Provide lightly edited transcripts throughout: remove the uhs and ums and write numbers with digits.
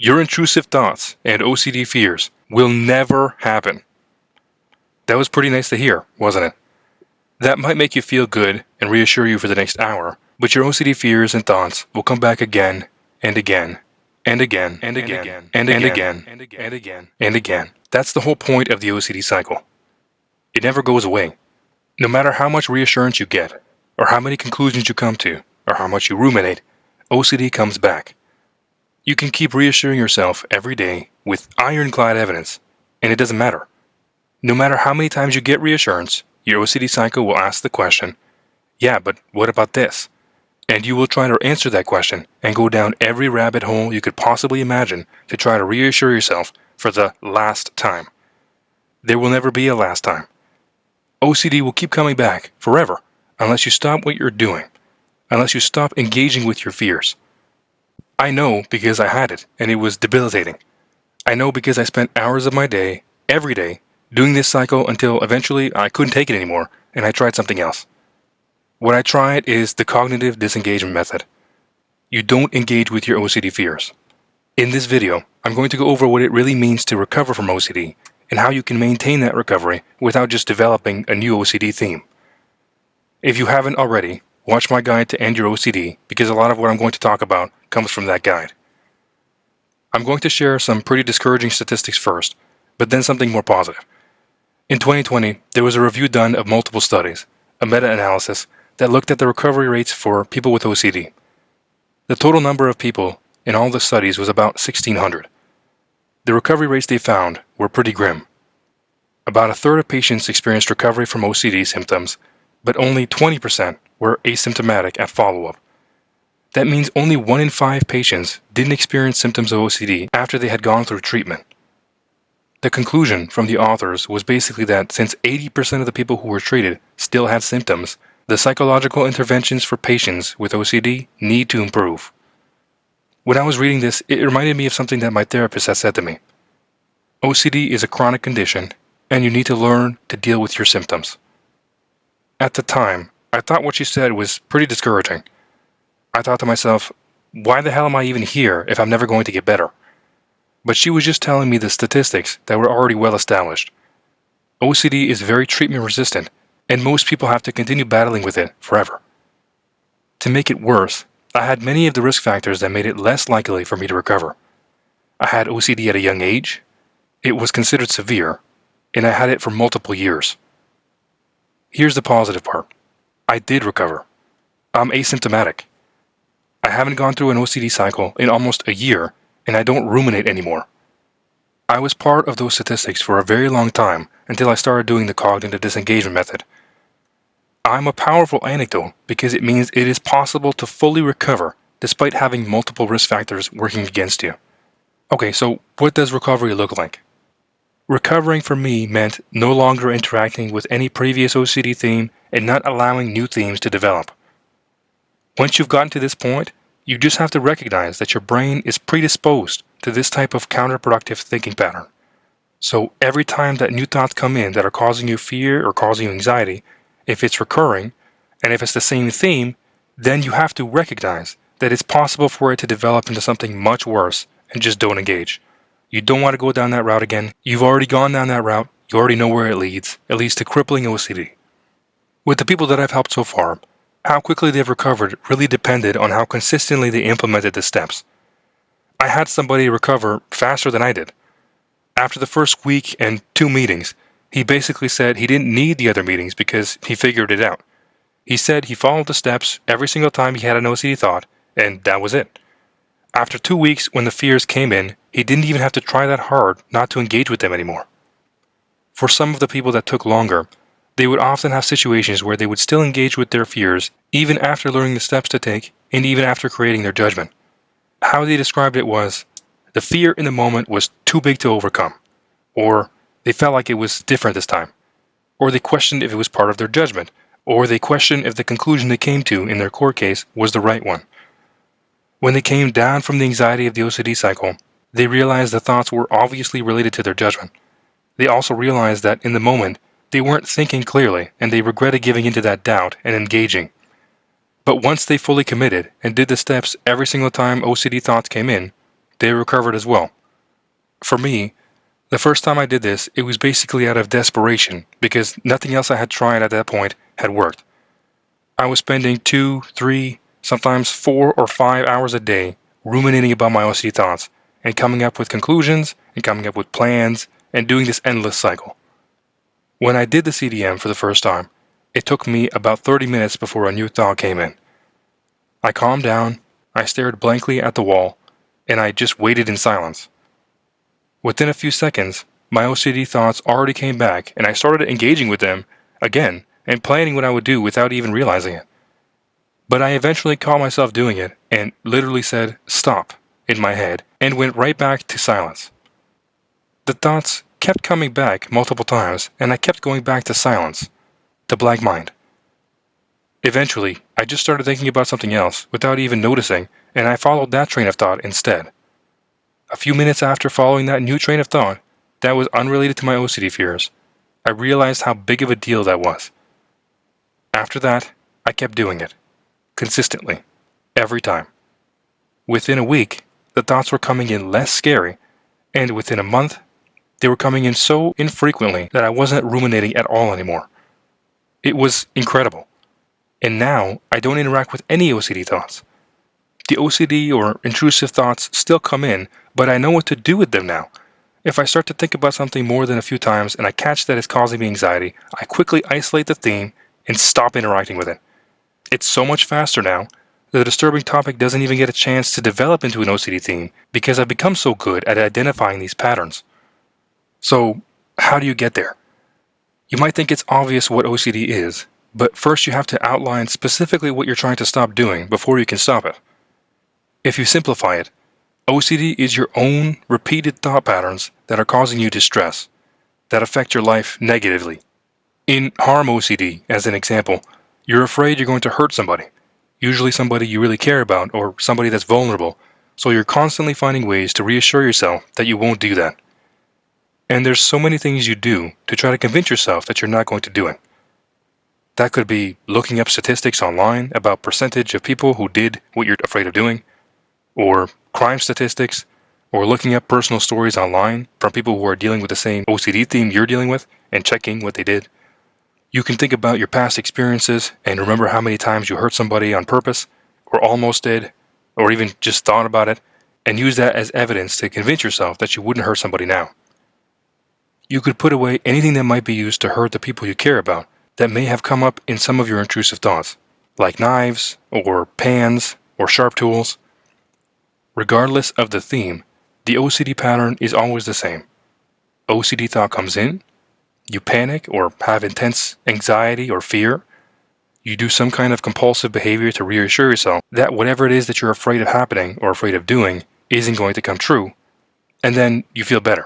Your intrusive thoughts and OCD fears will never happen. That was pretty nice to hear, wasn't it? That might make you feel good and reassure you for the next hour, but your OCD fears and thoughts will come back again and again and again and again and again and again and again. That's the whole point of the OCD cycle. It never goes away. No matter how much reassurance you get, or how many conclusions you come to, or how much you ruminate, OCD comes back. You can keep reassuring yourself every day with ironclad evidence, and it doesn't matter. No matter how many times you get reassurance, your OCD cycle will ask the question, yeah, but what about this? And you will try to answer that question and go down every rabbit hole you could possibly imagine to try to reassure yourself for the last time. There will never be a last time. OCD will keep coming back forever unless you stop what you're doing, unless you stop engaging with your fears. I know because I had it and it was debilitating. I know because I spent hours of my day, every day, doing this cycle until eventually I couldn't take it anymore and I tried something else. What I tried is the cognitive disengagement method. You don't engage with your OCD fears. In this video, I'm going to go over what it really means to recover from OCD and how you can maintain that recovery without just developing a new OCD theme. If you haven't already, watch my guide to end your OCD because a lot of what I'm going to talk about comes from that guide. I'm going to share some pretty discouraging statistics first, but then something more positive. In 2020, there was a review done of multiple studies, a meta-analysis that looked at the recovery rates for people with OCD. The total number of people in all the studies was about 1,600. The recovery rates they found were pretty grim. About a third of patients experienced recovery from OCD symptoms, but only 20% were asymptomatic at follow-up. That means only 1 in 5 patients didn't experience symptoms of OCD after they had gone through treatment. The conclusion from the authors was basically that since 80% of the people who were treated still had symptoms, the psychological interventions for patients with OCD need to improve. When I was reading this, it reminded me of something that my therapist had said to me. OCD is a chronic condition, and you need to learn to deal with your symptoms. At the time, I thought what she said was pretty discouraging. I thought to myself, why the hell am I even here if I'm never going to get better? But she was just telling me the statistics that were already well established. OCD is very treatment resistant, and most people have to continue battling with it forever. To make it worse, I had many of the risk factors that made it less likely for me to recover. I had OCD at a young age, it was considered severe, and I had it for multiple years. Here's the positive part. I did recover. I'm asymptomatic. I haven't gone through an OCD cycle in almost a year, and I don't ruminate anymore. I was part of those statistics for a very long time until I started doing the cognitive disengagement method. I'm a powerful anecdote because it means it is possible to fully recover despite having multiple risk factors working against you. Okay, so what does recovery look like? Recovering for me meant no longer interacting with any previous OCD theme and not allowing new themes to develop. Once you've gotten to this point, you just have to recognize that your brain is predisposed to this type of counterproductive thinking pattern. So every time that new thoughts come in that are causing you fear or causing you anxiety, if it's recurring, and if it's the same theme, then you have to recognize that it's possible for it to develop into something much worse and just don't engage. You don't want to go down that route again. You've already gone down that route. You already know where it leads. It leads to crippling OCD. With the people that I've helped so far, how quickly they've recovered really depended on how consistently they implemented the steps. I had somebody recover faster than I did. After the first week and 2 meetings, he basically said he didn't need the other meetings because he figured it out. He said he followed the steps every single time he had an OCD thought, and that was it. After 2 weeks, when the fears came in, he didn't even have to try that hard not to engage with them anymore. For some of the people that took longer, they would often have situations where they would still engage with their fears even after learning the steps to take and even after creating their judgment. How they described it was, the fear in the moment was too big to overcome, or they felt like it was different this time, or they questioned if it was part of their judgment, or they questioned if the conclusion they came to in their court case was the right one. When they came down from the anxiety of the OCD cycle, they realized the thoughts were obviously related to their judgment. They also realized that in the moment, they weren't thinking clearly and they regretted giving into that doubt and engaging. But once they fully committed and did the steps every single time OCD thoughts came in, they recovered as well. For me, the first time I did this, it was basically out of desperation because nothing else I had tried at that point had worked. I was spending 2, 3, sometimes 4 or 5 hours a day ruminating about my OCD thoughts and coming up with conclusions and coming up with plans and doing this endless cycle. When I did the CDM for the first time, it took me about 30 minutes before a new thought came in. I calmed down, I stared blankly at the wall, and I just waited in silence. Within a few seconds, my OCD thoughts already came back and I started engaging with them again and planning what I would do without even realizing it. But I eventually caught myself doing it and literally said, "Stop," in my head and went right back to silence. The thoughts kept coming back multiple times and I kept going back to silence, to blank mind. Eventually, I just started thinking about something else without even noticing, and I followed that train of thought instead. A few minutes after following that new train of thought that was unrelated to my OCD fears, I realized how big of a deal that was. After that, I kept doing it, consistently, every time. Within a week, the thoughts were coming in less scary, and within a month, they were coming in so infrequently that I wasn't ruminating at all anymore. It was incredible. And now, I don't interact with any OCD thoughts. The OCD or intrusive thoughts still come in, but I know what to do with them now. If I start to think about something more than a few times and I catch that it's causing me anxiety, I quickly isolate the theme and stop interacting with it. It's so much faster now. The disturbing topic doesn't even get a chance to develop into an OCD theme because I've become so good at identifying these patterns. So, how do you get there? You might think it's obvious what OCD is, but first you have to outline specifically what you're trying to stop doing before you can stop it. If you simplify it, OCD is your own repeated thought patterns that are causing you distress, that affect your life negatively. In harm OCD, as an example, you're afraid you're going to hurt somebody, usually somebody you really care about or somebody that's vulnerable, so you're constantly finding ways to reassure yourself that you won't do that. And there's so many things you do to try to convince yourself that you're not going to do it. That could be looking up statistics online about percentage of people who did what you're afraid of doing, or crime statistics, or looking up personal stories online from people who are dealing with the same OCD theme you're dealing with and checking what they did. You can think about your past experiences and remember how many times you hurt somebody on purpose, or almost did, or even just thought about it, and use that as evidence to convince yourself that you wouldn't hurt somebody now. You could put away anything that might be used to hurt the people you care about that may have come up in some of your intrusive thoughts, like knives, or pans, or sharp tools. Regardless of the theme, the OCD pattern is always the same. OCD thought comes in, you panic or have intense anxiety or fear, you do some kind of compulsive behavior to reassure yourself that whatever it is that you're afraid of happening or afraid of doing isn't going to come true, and then you feel better,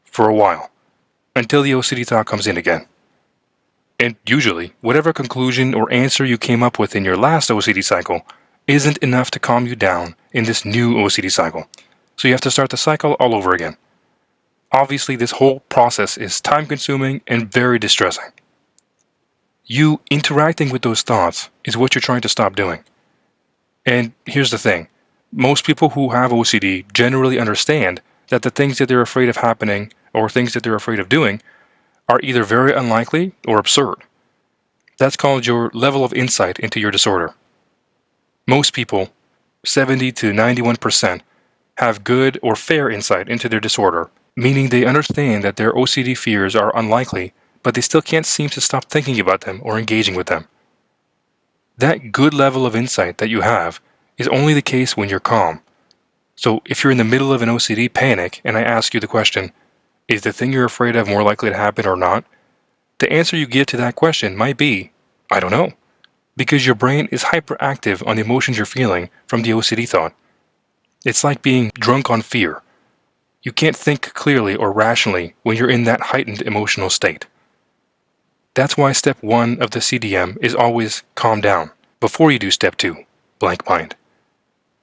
for a while, until the OCD thought comes in again. And usually, whatever conclusion or answer you came up with in your last OCD cycle isn't enough to calm you down in this new OCD cycle. So you have to start the cycle all over again. Obviously, this whole process is time-consuming and very distressing. You interacting with those thoughts is what you're trying to stop doing. And here's the thing. Most people who have OCD generally understand that the things that they're afraid of happening or things that they're afraid of doing are either very unlikely or absurd. That's called your level of insight into your disorder. Most people, 70 to 91%, have good or fair insight into their disorder, meaning they understand that their OCD fears are unlikely, but they still can't seem to stop thinking about them or engaging with them. That good level of insight that you have is only the case when you're calm. So if you're in the middle of an OCD panic and I ask you the question, is the thing you're afraid of more likely to happen or not? The answer you give to that question might be, I don't know, because your brain is hyperactive on the emotions you're feeling from the OCD thought. It's like being drunk on fear. You can't think clearly or rationally when you're in that heightened emotional state. That's why step 1 of the CDM is always calm down before you do step 2, blank mind.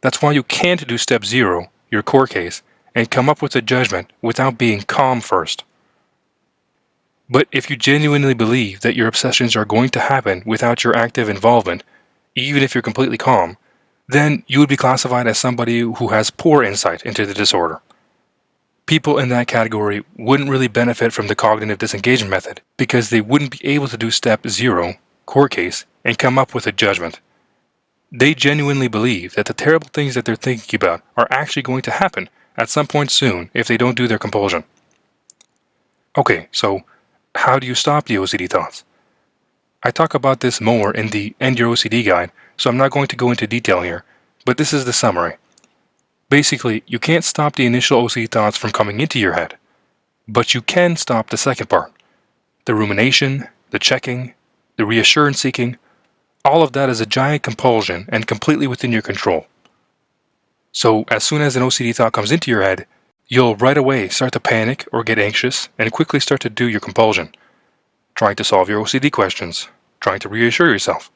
That's why you can't do step 0, your core case, and come up with a judgment without being calm first. But if you genuinely believe that your obsessions are going to happen without your active involvement, even if you're completely calm, then you would be classified as somebody who has poor insight into the disorder. People in that category wouldn't really benefit from the cognitive disengagement method because they wouldn't be able to do step 0, court case, and come up with a judgment. They genuinely believe that the terrible things that they're thinking about are actually going to happen at some point soon if they don't do their compulsion. Okay, so how do you stop the OCD thoughts? I talk about this more in the End Your OCD guide, so I'm not going to go into detail here, but this is the summary. Basically, you can't stop the initial OCD thoughts from coming into your head, but you can stop the second part. The rumination, the checking, the reassurance seeking, all of that is a giant compulsion and completely within your control. So as soon as an OCD thought comes into your head, you'll right away start to panic or get anxious and quickly start to do your compulsion, trying to solve your OCD questions, trying to reassure yourself.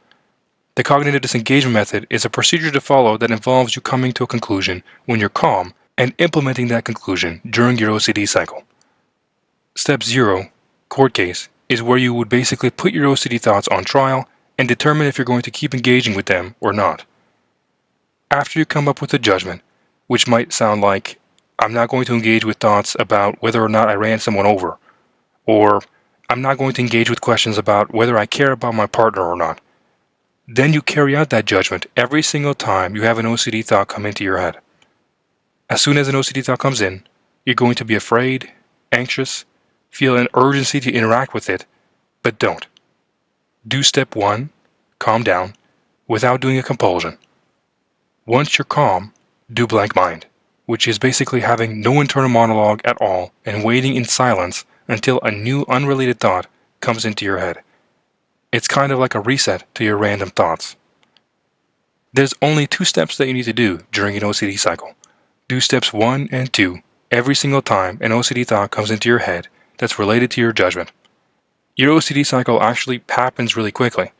The cognitive disengagement method is a procedure to follow that involves you coming to a conclusion when you're calm and implementing that conclusion during your OCD cycle. Step 0, court case, is where you would basically put your OCD thoughts on trial and determine if you're going to keep engaging with them or not. After you come up with a judgment, which might sound like, I'm not going to engage with thoughts about whether or not I ran someone over, or I'm not going to engage with questions about whether I care about my partner or not, then you carry out that judgment every single time you have an OCD thought come into your head. As soon as an OCD thought comes in, you're going to be afraid, anxious, feel an urgency to interact with it, but don't. Do step 1, calm down, without doing a compulsion. Once you're calm, do blank mind, which is basically having no internal monologue at all and waiting in silence until a new unrelated thought comes into your head. It's kind of like a reset to your random thoughts. There's only 2 steps that you need to do during an OCD cycle. Do steps 1 and 2 every single time an OCD thought comes into your head that's related to your judgment. Your OCD cycle actually happens really quickly.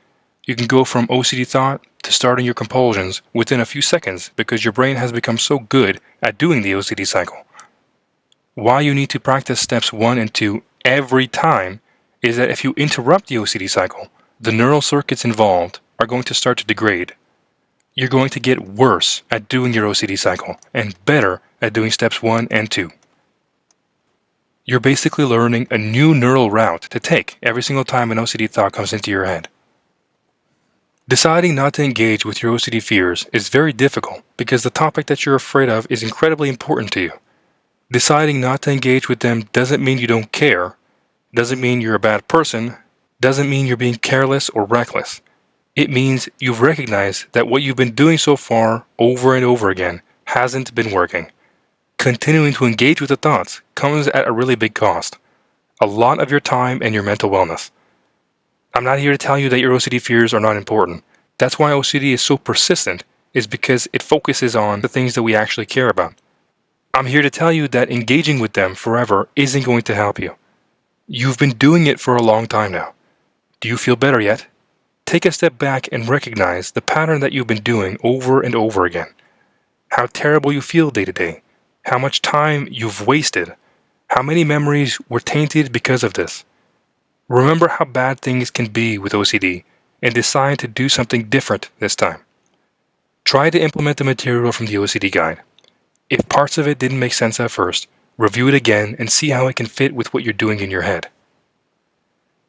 You can go from OCD thought to starting your compulsions within a few seconds because your brain has become so good at doing the OCD cycle. Why you need to practice steps 1 and 2 every time is that if you interrupt the OCD cycle, the neural circuits involved are going to start to degrade. You're going to get worse at doing your OCD cycle and better at doing steps 1 and 2. You're basically learning a new neural route to take every single time an OCD thought comes into your head. Deciding not to engage with your OCD fears is very difficult because the topic that you're afraid of is incredibly important to you. Deciding not to engage with them doesn't mean you don't care, doesn't mean you're a bad person, doesn't mean you're being careless or reckless. It means you've recognized that what you've been doing so far over and over again hasn't been working. Continuing to engage with the thoughts comes at a really big cost. A lot of your time and your mental wellness. I'm not here to tell you that your OCD fears are not important. That's why OCD is so persistent, is because it focuses on the things that we actually care about. I'm here to tell you that engaging with them forever isn't going to help you. You've been doing it for a long time now. Do you feel better yet? Take a step back and recognize the pattern that you've been doing over and over again. How terrible you feel day to day. How much time you've wasted. How many memories were tainted because of this. Remember how bad things can be with OCD and decide to do something different this time. Try to implement the material from the OCD guide. If parts of it didn't make sense at first, review it again and see how it can fit with what you're doing in your head.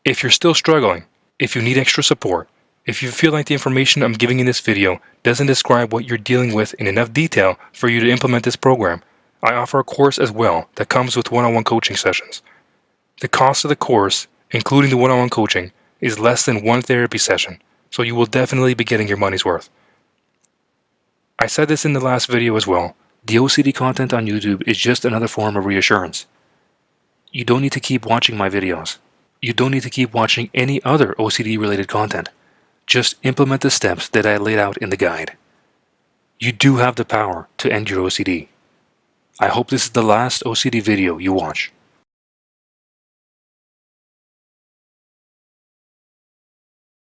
If you're still struggling, if you need extra support, if you feel like the information I'm giving in this video doesn't describe what you're dealing with in enough detail for you to implement this program, I offer a course as well that comes with one-on-one coaching sessions. The cost of the course, including the one-on-one coaching, is less than 1 therapy session, so you will definitely be getting your money's worth. I said this in the last video as well. The OCD content on YouTube is just another form of reassurance. You don't need to keep watching my videos. You don't need to keep watching any other OCD-related content. Just implement the steps that I laid out in the guide. You do have the power to end your OCD. I hope this is the last OCD video you watch.